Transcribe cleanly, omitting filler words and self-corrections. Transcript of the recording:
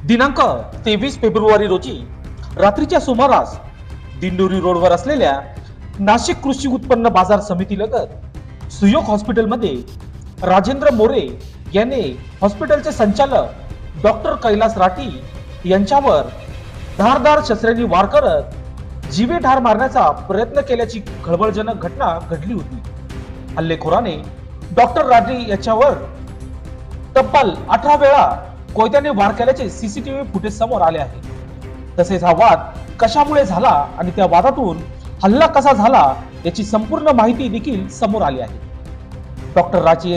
दिनांक 23 फेब्रुवारी रोजी रात्रीच्या सुमारास दिंडोरी रोडवर असलेल्या नाशिक कृषी उत्पन्न बाजार समितीलगत सुयोग हॉस्पिटलमध्ये राजेंद्र मोरे याने हॉस्पिटलचे संचालक डॉक्टर कैलास राठी यांच्यावर धारदार शस्त्रांनी वार करत जीवे ठार मारण्याचा प्रयत्न केल्याची खळबळजनक घटना घडली होती। हल्लेखोराने डॉक्टर राठी याच्यावर तब्बल 18 वेळा कोयत्याने वार केल्याचे सीसीटीव्ही फुटेज समोर आले आहे। तसेच हा वाद कशामुळे झाला आणि त्या वादातून हल्ला कसा झाला याची संपूर्ण माहिती देखील समोर आली आहे। डॉक्टर राठी